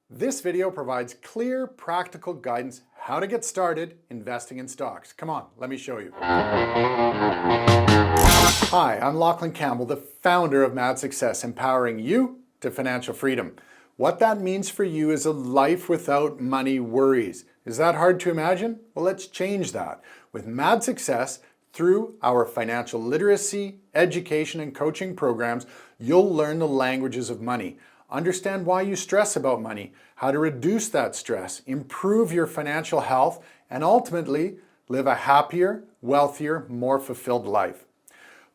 This video provides clear, practical guidance how to get started investing in stocks. Come on, let me show you. Hi, I'm Lachlan Campbell, the founder of Mad Success, empowering you to financial freedom. What that means for you is a life without money worries. Is that hard to imagine? Well, let's change that. With Mad Success, through our financial literacy, education, and coaching programs, you'll learn the languages of money. Understand why you stress about money, how to reduce that stress, improve your financial health, and ultimately live a happier, wealthier, more fulfilled life.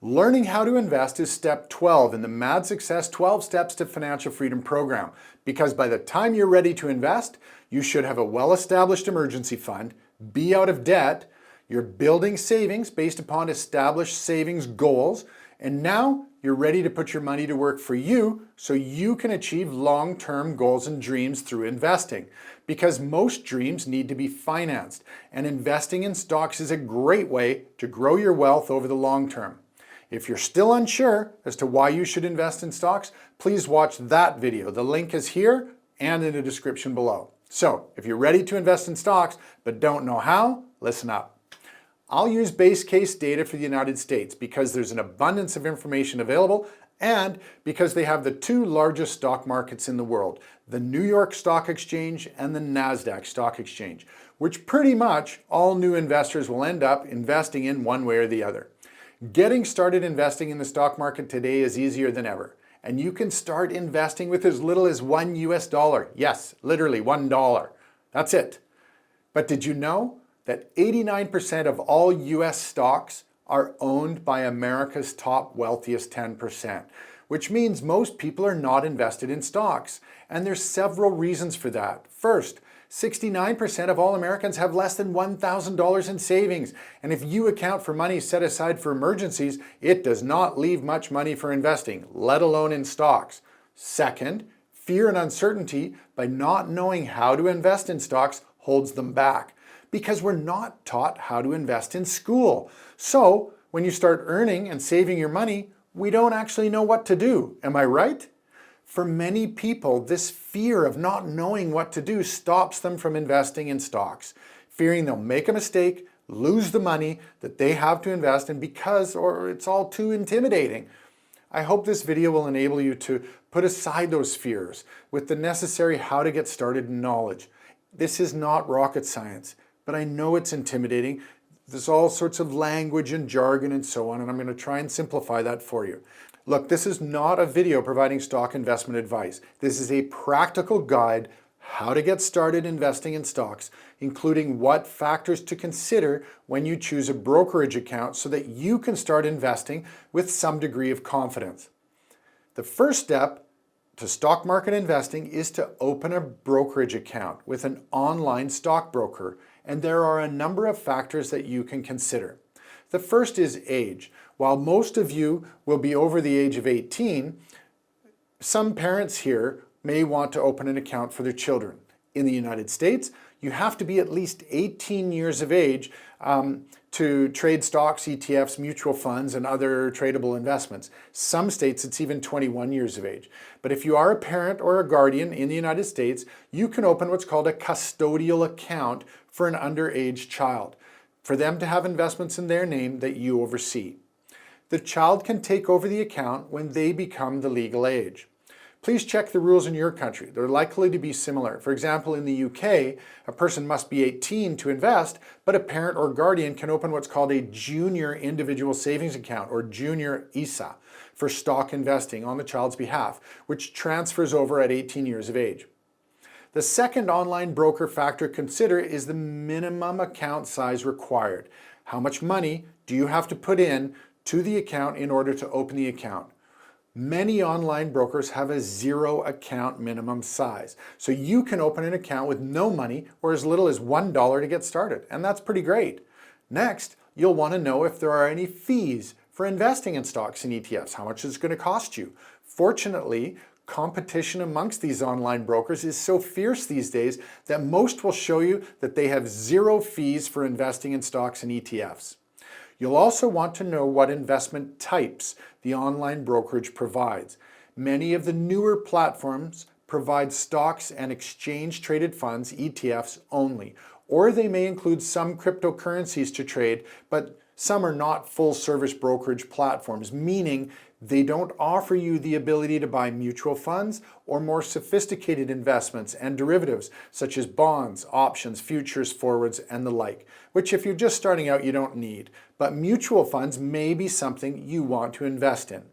Learning how to invest is step 12 in the Mad Success 12 Steps to Financial Freedom program, because by the time you're ready to invest, you should have a well-established emergency fund, be out of debt, you're building savings based upon established savings goals, and now you're ready to put your money to work for you so you can achieve long-term goals and dreams through investing. Because most dreams need to be financed, and investing in stocks is a great way to grow your wealth over the long term. If you're still unsure as to why you should invest in stocks, please watch that video. The link is here and in the description below. So, if you're ready to invest in stocks but don't know how, listen up. I'll use base case data for the United States because there's an abundance of information available and because they have the two largest stock markets in the world, the New York Stock Exchange and the NASDAQ Stock Exchange, which pretty much all new investors will end up investing in one way or the other. Getting started investing in the stock market today is easier than ever, and you can start investing with as little as $1 US. Yes, literally $1. That's it. But did you know that 89% of all US stocks are owned by America's top wealthiest 10%, which means most people are not invested in stocks. And there's several reasons for that. First, 69% of all Americans have less than $1,000 in savings. And if you account for money set aside for emergencies, it does not leave much money for investing, let alone in stocks. Second, fear and uncertainty by not knowing how to invest in stocks holds them back, because we're not taught how to invest in school. So when you start earning and saving your money, we don't actually know what to do. Am I right? For many people, this fear of not knowing what to do stops them from investing in stocks, fearing they'll make a mistake, lose the money that they have to invest in or it's all too intimidating. I hope this video will enable you to put aside those fears with the necessary how to get started knowledge. This is not rocket science, but I know it's intimidating. There's all sorts of language and jargon and so on, and I'm going to try and simplify that for you. Look, this is not a video providing stock investment advice. This is a practical guide how to get started investing in stocks, including what factors to consider when you choose a brokerage account so that you can start investing with some degree of confidence. The first step to stock market investing is to open a brokerage account with an online stockbroker, and there are a number of factors that you can consider. The first is age. While most of you will be over the age of 18, some parents here may want to open an account for their children. In the United States, you have to be at least 18 years of age to trade stocks, ETFs, mutual funds, and other tradable investments. Some states it's even 21 years of age. But if you are a parent or a guardian in the United States, you can open what's called a custodial account for an underage child, for them to have investments in their name that you oversee. The child can take over the account when they become the legal age. Please check the rules in your country. They're likely to be similar. For example, in the UK, a person must be 18 to invest, but a parent or guardian can open what's called a junior individual savings account, or junior ISA, for stock investing on the child's behalf, which transfers over at 18 years of age. The second online broker factor to consider is the minimum account size required. How much money do you have to put in to the account in order to open the account? Many online brokers have a zero account minimum size. So you can open an account with no money or as little as $1 to get started. And that's pretty great. Next, you'll want to know if there are any fees for investing in stocks and ETFs. How much is it going to cost you? Fortunately, competition amongst these online brokers is so fierce these days that most will show you that they have zero fees for investing in stocks and ETFs. You'll also want to know what investment types the online brokerage provides. Many of the newer platforms provide stocks and exchange-traded funds, ETFs, only. Or they may include some cryptocurrencies to trade, but some are not full-service brokerage platforms, meaning they don't offer you the ability to buy mutual funds or more sophisticated investments and derivatives, such as bonds, options, futures, forwards, and the like, which if you're just starting out, you don't need. But mutual funds may be something you want to invest in.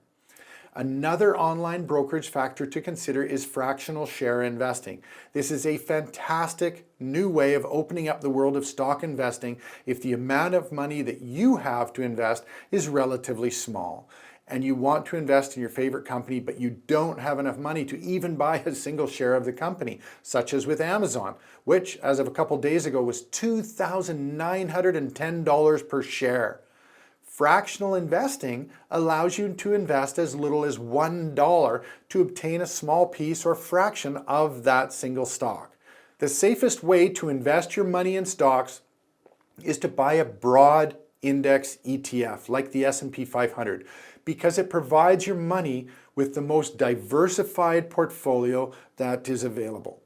Another online brokerage factor to consider is fractional share investing. This is a fantastic new way of opening up the world of stock investing if the amount of money that you have to invest is relatively small, and you want to invest in your favorite company, but you don't have enough money to even buy a single share of the company, such as with Amazon, which as of a couple days ago was $2,910 per share. Fractional investing allows you to invest as little as $1 to obtain a small piece or fraction of that single stock. The safest way to invest your money in stocks is to buy a broad index ETF like the S&P 500 because it provides your money with the most diversified portfolio that is available.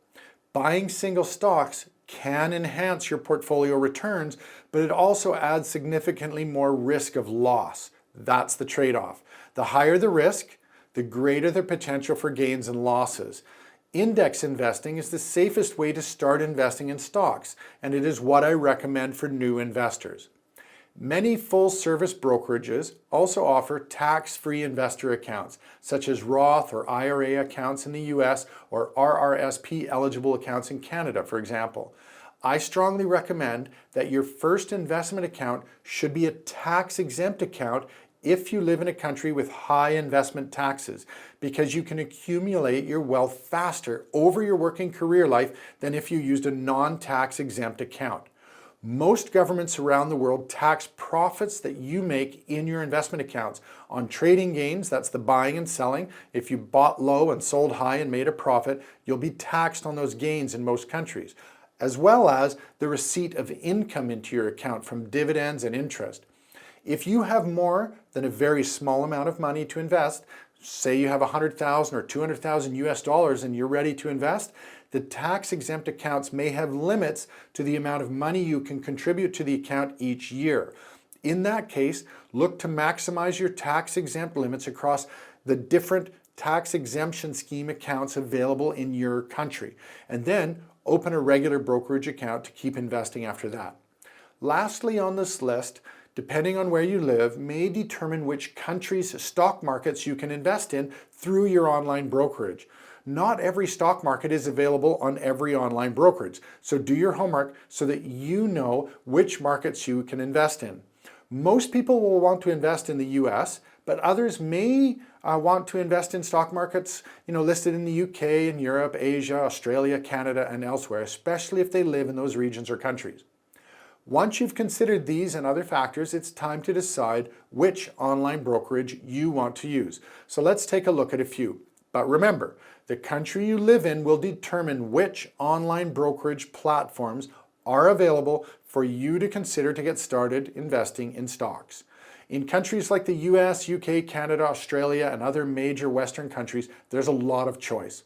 Buying single stocks can enhance your portfolio returns, but it also adds significantly more risk of loss. That's the trade-off. The higher the risk, the greater the potential for gains and losses. Index investing is the safest way to start investing in stocks, and it is what I recommend for new investors. Many full-service brokerages also offer tax-free investor accounts, such as Roth or IRA accounts in the US or RRSP-eligible accounts in Canada, for example. I strongly recommend that your first investment account should be a tax-exempt account if you live in a country with high investment taxes, because you can accumulate your wealth faster over your working career life than if you used a non-tax exempt account. Most governments around the world tax profits that you make in your investment accounts. On trading gains, that's the buying and selling. If you bought low and sold high and made a profit, you'll be taxed on those gains in most countries, as well as the receipt of income into your account from dividends and interest. If you have more than a very small amount of money to invest, say you have $100,000 or $200,000 US dollars and you're ready to invest, the tax-exempt accounts may have limits to the amount of money you can contribute to the account each year. In that case, look to maximize your tax-exempt limits across the different tax exemption scheme accounts available in your country, and then open a regular brokerage account to keep investing after that. Lastly on this list, depending on where you live, may determine which country's stock markets you can invest in through your online brokerage. Not every stock market is available on every online brokerage, so do your homework so that you know which markets you can invest in. Most people will want to invest in the US, but others may want to invest in stock markets listed in the UK, in Europe, Asia, Australia, Canada, and elsewhere, especially if they live in those regions or countries. Once you've considered these and other factors, it's time to decide which online brokerage you want to use. So let's take a look at a few. But remember, the country you live in will determine which online brokerage platforms are available for you to consider to get started investing in stocks. In countries like the US, UK, Canada, Australia, and other major Western countries, there's a lot of choice.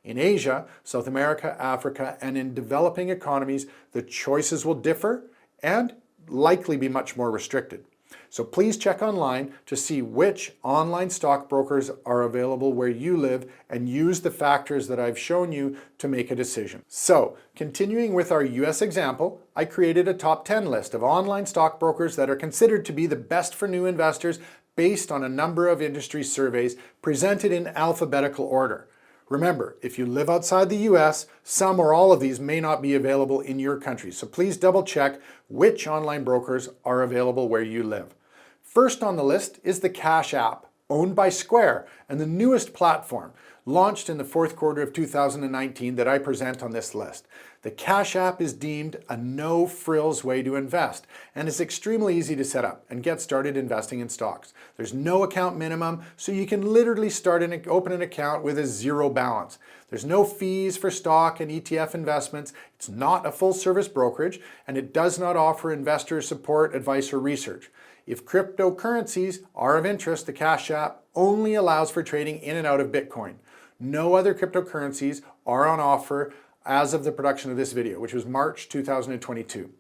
In Asia, South America, Africa, and in developing economies, the choices will differ and likely be much more restricted. So please check online to see which online stockbrokers are available where you live and use the factors that I've shown you to make a decision. So, continuing with our US example, I created a top 10 list of online stockbrokers that are considered to be the best for new investors based on a number of industry surveys presented in alphabetical order. Remember, if you live outside the US, some or all of these may not be available in your country, so please double check which online brokers are available where you live. First on the list is the Cash App, owned by Square, and the newest platform, launched in the fourth quarter of 2019 that I present on this list. The Cash App is deemed a no-frills way to invest and is extremely easy to set up and get started investing in stocks. There's no account minimum, so you can literally open an account with a zero balance. There's no fees for stock and ETF investments. It's not a full-service brokerage, and it does not offer investor support, advice, or research. If cryptocurrencies are of interest, the Cash App only allows for trading in and out of Bitcoin. No other cryptocurrencies are on offer as of the production of this video, which was March 2022.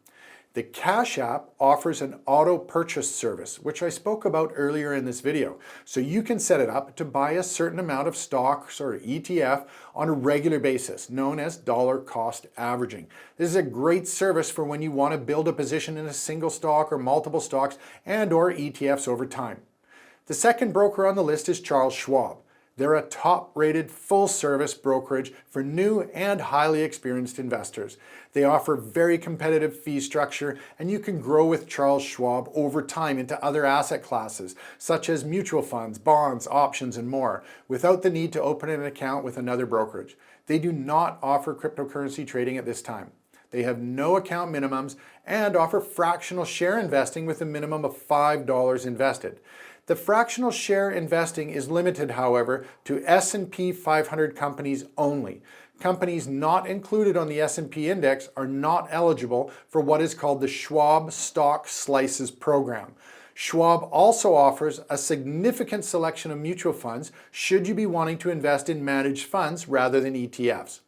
The Cash App offers an auto purchase service, which I spoke about earlier in this video. So you can set it up to buy a certain amount of stocks or ETF on a regular basis, known as dollar cost averaging. This is a great service for when you want to build a position in a single stock or multiple stocks and or ETFs over time. The second broker on the list is Charles Schwab. They're a top-rated full-service brokerage for new and highly experienced investors. They offer very competitive fee structure, and you can grow with Charles Schwab over time into other asset classes, such as mutual funds, bonds, options, and more, without the need to open an account with another brokerage. They do not offer cryptocurrency trading at this time. They have no account minimums and offer fractional share investing with a minimum of $5 invested. The fractional share investing is limited, however, to S&P 500 companies only. Companies not included on the S&P index are not eligible for what is called the Schwab Stock Slices program. Schwab also offers a significant selection of mutual funds should you be wanting to invest in managed funds rather than ETFs.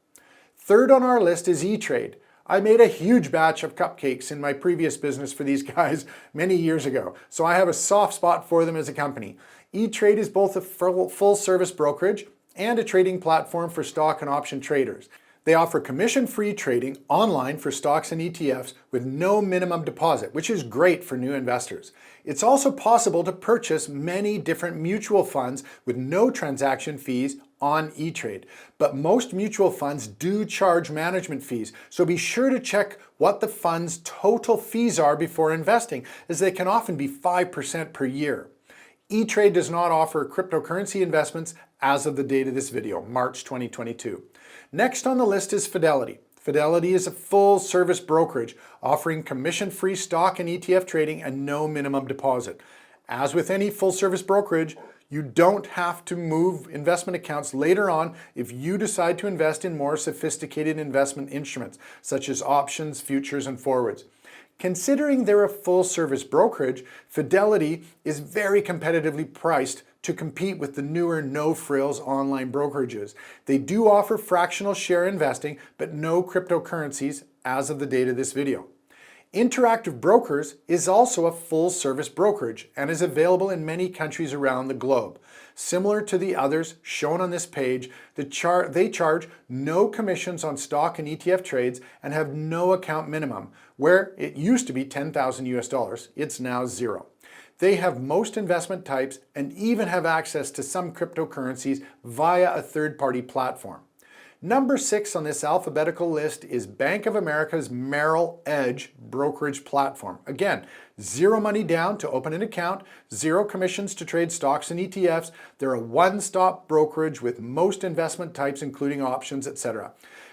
Third on our list is E-Trade. I made a huge batch of cupcakes in my previous business for these guys many years ago, so I have a soft spot for them as a company. E-Trade is both a full-service brokerage and a trading platform for stock and option traders. They offer commission-free trading online for stocks and ETFs with no minimum deposit, which is great for new investors. It's also possible to purchase many different mutual funds with no transaction fees on E-Trade. But most mutual funds do charge management fees, so be sure to check what the fund's total fees are before investing, as they can often be 5% per year. E-Trade does not offer cryptocurrency investments as of the date of this video, March 2022. Next on the list is Fidelity. Fidelity is a full-service brokerage offering commission-free stock and ETF trading and no minimum deposit. As with any full-service brokerage, you don't have to move investment accounts later on if you decide to invest in more sophisticated investment instruments, such as options, futures, and forwards. Considering they're a full-service brokerage, Fidelity is very competitively priced to compete with the newer no-frills online brokerages. They do offer fractional share investing, but no cryptocurrencies as of the date of this video. Interactive Brokers is also a full-service brokerage and is available in many countries around the globe. Similar to the others shown on this page, they charge no commissions on stock and ETF trades and have no account minimum, where it used to be $10,000 US. It's now zero. They have most investment types and even have access to some cryptocurrencies via a third-party platform. Number 6 on this alphabetical list is Bank of America's Merrill Edge brokerage platform. Again, zero money down to open an account, zero commissions to trade stocks and ETFs. They're a one-stop brokerage with most investment types, including options, etc.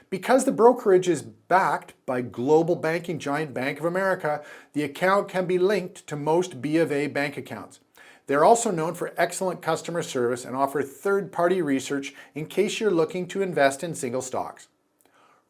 Because the brokerage is backed by global banking giant Bank of America, the account can be linked to most B of A bank accounts. They're also known for excellent customer service and offer third-party research in case you're looking to invest in single stocks.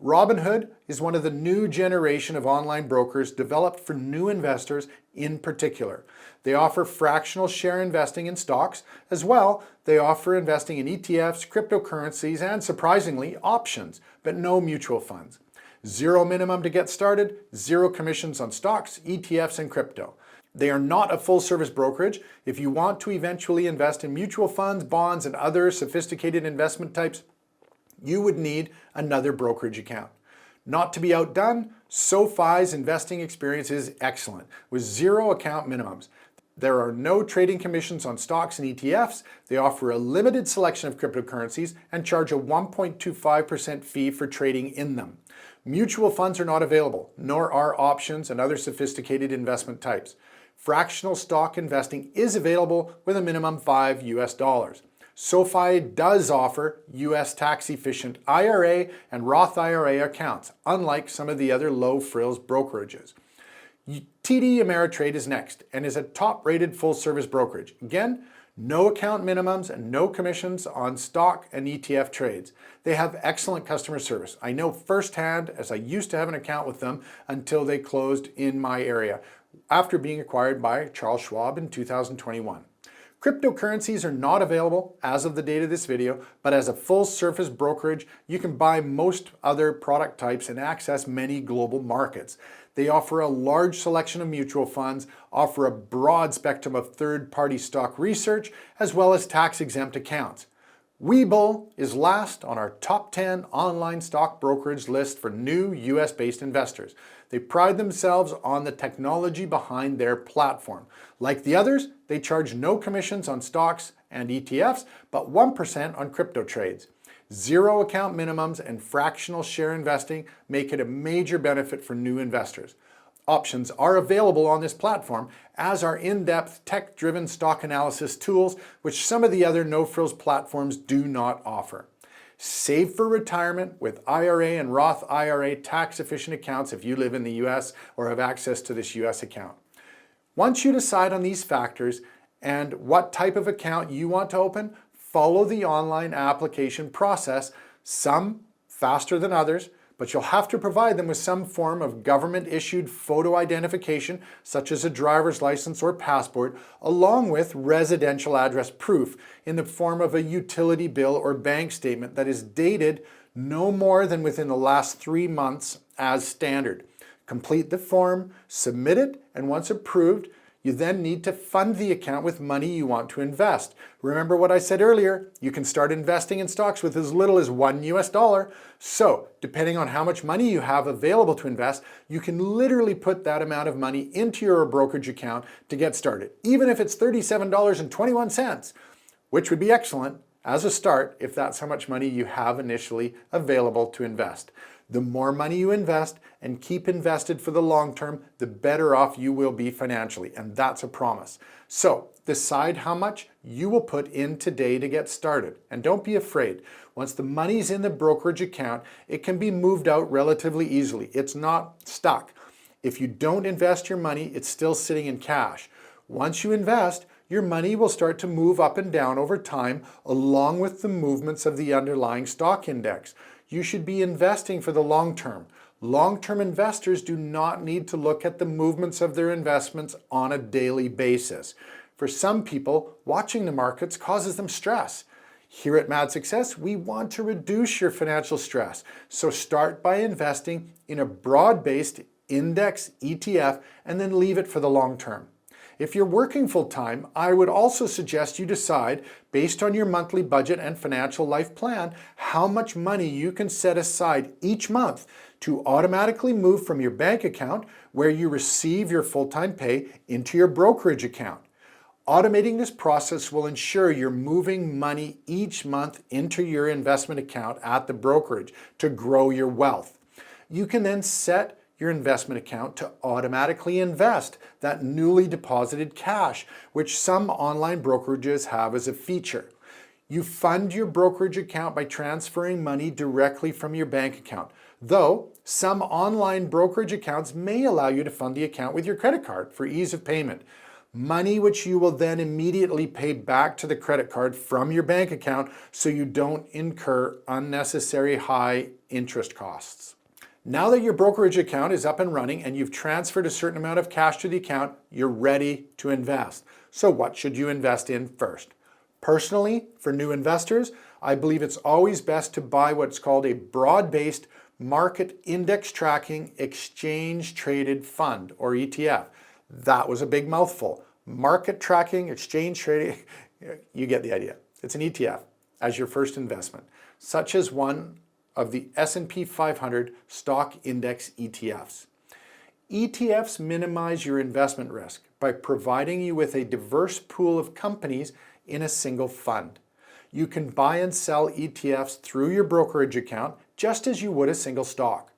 Robinhood is one of the new generation of online brokers developed for new investors in particular. They offer fractional share investing in stocks. As well, they offer investing in ETFs, cryptocurrencies, and surprisingly, options, but no mutual funds. Zero minimum to get started, zero commissions on stocks, ETFs, and crypto. They are not a full-service brokerage. If you want to eventually invest in mutual funds, bonds, and other sophisticated investment types, you would need another brokerage account. Not to be outdone, SoFi's investing experience is excellent, with zero account minimums. There are no trading commissions on stocks and ETFs. They offer a limited selection of cryptocurrencies and charge a 1.25% fee for trading in them. Mutual funds are not available, nor are options and other sophisticated investment types. Fractional stock investing is available with a minimum $5 US. SoFi does offer US tax-efficient IRA and Roth IRA accounts, unlike some of the other low-frills brokerages. TD Ameritrade is next and is a top-rated full-service brokerage. Again, no account minimums and no commissions on stock and ETF trades. They have excellent customer service. I know firsthand, as I used to have an account with them until they closed in my area after being acquired by Charles Schwab in 2021. Cryptocurrencies are not available as of the date of this video, but as a full-service brokerage, you can buy most other product types and access many global markets. They offer a large selection of mutual funds, offer a broad spectrum of third-party stock research, as well as tax-exempt accounts. Webull is last on our top 10 online stock brokerage list for new US-based investors. They pride themselves on the technology behind their platform. Like the others, they charge no commissions on stocks and ETFs, but 1% on crypto trades. Zero account minimums and fractional share investing make it a major benefit for new investors. Options are available on this platform, as are in-depth tech-driven stock analysis tools, which some of the other no-frills platforms do not offer. Save for retirement with IRA and Roth IRA tax-efficient accounts if you live in the US or have access to this US account. Once you decide on these factors and what type of account you want to open, follow the online application process, some faster than others, but you'll have to provide them with some form of government-issued photo identification, such as a driver's license or passport, along with residential address proof in the form of a utility bill or bank statement that is dated no more than within the last 3 months as standard. Complete the form, submit it, and once approved, you then need to fund the account with money you want to invest. Remember what I said earlier, you can start investing in stocks with as little as $1 US. So, depending on how much money you have available to invest, you can literally put that amount of money into your brokerage account to get started, even if it's $37.21, which would be excellent as a start if that's how much money you have initially available to invest. The more money you invest and keep invested for the long term, the better off you will be financially, and that's a promise. So decide how much you will put in today to get started, and don't be afraid. Once the money's in the brokerage account, it can be moved out relatively easily. It's not stuck. If you don't invest your money, it's still sitting in cash. Once you invest, your money will start to move up and down over time along with the movements of the underlying stock index. You should be investing for the long term. Long-term investors do not need to look at the movements of their investments on a daily basis. For some people, watching the markets causes them stress. Here at Mad Success, we want to reduce your financial stress. So start by investing in a broad-based index ETF and then leave it for the long term. If you're working full-time, I would also suggest you decide, based on your monthly budget and financial life plan, how much money you can set aside each month to automatically move from your bank account, where you receive your full-time pay, into your brokerage account. Automating this process will ensure you're moving money each month into your investment account at the brokerage to grow your wealth. You can then set your investment account to automatically invest that newly deposited cash, which some online brokerages have as a feature. You fund your brokerage account by transferring money directly from your bank account, though some online brokerage accounts may allow you to fund the account with your credit card for ease of payment. Money which you will then immediately pay back to the credit card from your bank account so you don't incur unnecessary high interest costs. Now that your brokerage account is up and running and you've transferred a certain amount of cash to the account, you're ready to invest. So what should you invest in first? Personally, for new investors, I believe it's always best to buy what's called a broad-based market index tracking exchange traded fund, or ETF. That was a big mouthful. Market tracking, exchange trading, you get the idea. It's an ETF as your first investment, such as one of the S&P 500 stock index ETFs. ETFs minimize your investment risk by providing you with a diverse pool of companies in a single fund. You can buy and sell ETFs through your brokerage account just as you would a single stock.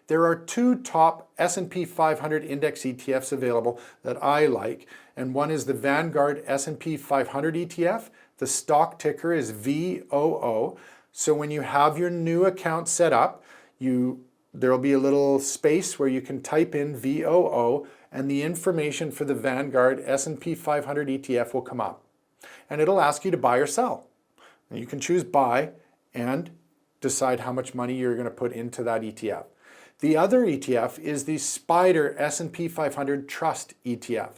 There are two top S&P 500 index ETFs available that I like, and one is the Vanguard S&P 500 ETF. The stock ticker is VOO. So when you have your new account set up, there'll be a little space where you can type in VOO, and the information for the Vanguard S&P 500 ETF will come up. And it'll ask you to buy or sell. And you can choose buy and decide how much money you're going to put into that ETF. The other ETF is the SPDR S&P 500 Trust ETF.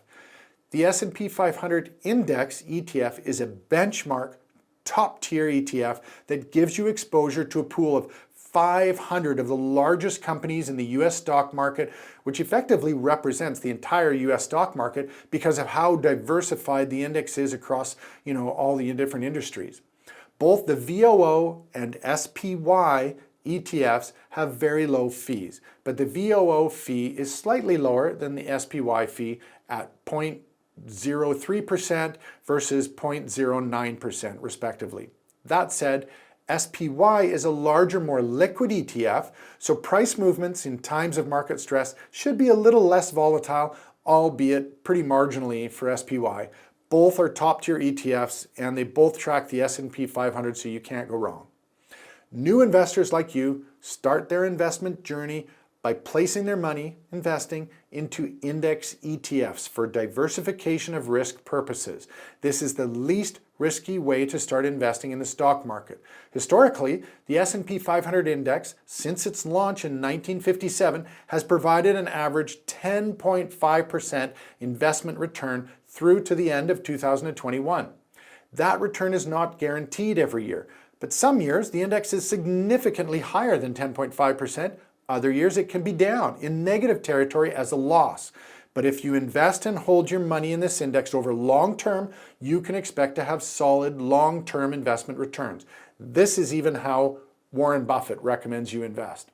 The S&P 500 Index ETF is a benchmark top-tier ETF that gives you exposure to a pool of 500 of the largest companies in the US stock market, which effectively represents the entire US stock market because of how diversified the index is across, all the different industries. Both the VOO and SPY ETFs have very low fees, but the VOO fee is slightly lower than the SPY fee at 0.03% versus 0.09% respectively. That said, SPY is a larger, more liquid ETF, so price movements in times of market stress should be a little less volatile, albeit pretty marginally for SPY. Both are top-tier ETFs, and they both track the S&P 500, so you can't go wrong. New investors like you start their investment journey by placing their money, investing into index ETFs for diversification of risk purposes. This is the least risky way to start investing in the stock market. Historically, the S&P 500 index, since its launch in 1957, has provided an average 10.5% investment return through to the end of 2021. That return is not guaranteed every year, but some years the index is significantly higher than 10.5%. Other years it can be down in negative territory as a loss. But if you invest and hold your money in this index over long term, you can expect to have solid long-term investment returns. This is even how Warren Buffett recommends you invest.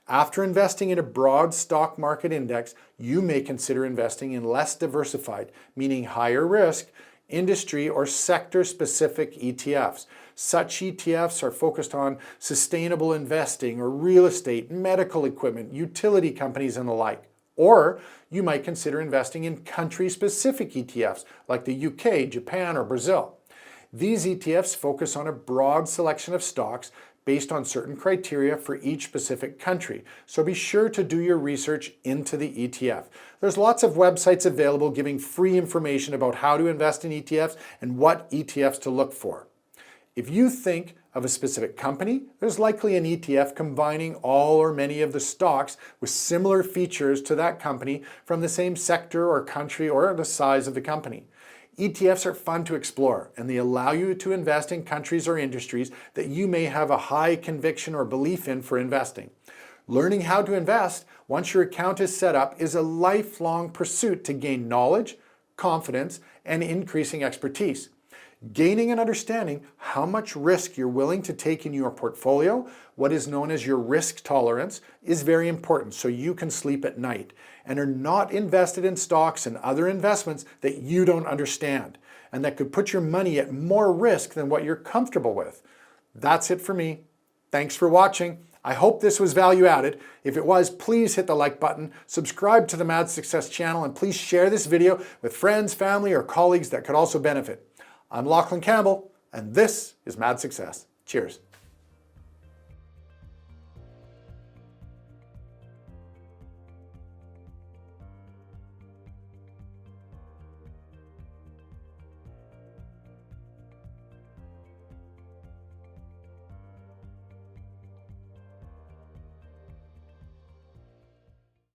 After investing in a broad stock market index, you may consider investing in less diversified, meaning higher risk, industry or sector-specific ETFs. Such ETFs are focused on sustainable investing or real estate, medical equipment, utility companies, and the like. Or you might consider investing in country-specific ETFs like the UK, Japan, or Brazil. These ETFs focus on a broad selection of stocks based on certain criteria for each specific country. So be sure to do your research into the ETF. There's lots of websites available giving free information about how to invest in ETFs and what ETFs to look for. If you think of a specific company, there's likely an ETF combining all or many of the stocks with similar features to that company from the same sector or country or the size of the company. ETFs are fun to explore, and they allow you to invest in countries or industries that you may have a high conviction or belief in for investing. Learning how to invest once your account is set up is a lifelong pursuit to gain knowledge, confidence, and increasing expertise. Gaining and understanding how much risk you're willing to take in your portfolio, what is known as your risk tolerance, is very important so you can sleep at night and are not invested in stocks and other investments that you don't understand and that could put your money at more risk than what you're comfortable with. That's it for me. Thanks for watching. I hope this was value added. If it was, please hit the like button, subscribe to the Mad Success channel, and please share this video with friends, family, or colleagues that could also benefit. I'm Lachlan Campbell, and this is Mad Success. Cheers.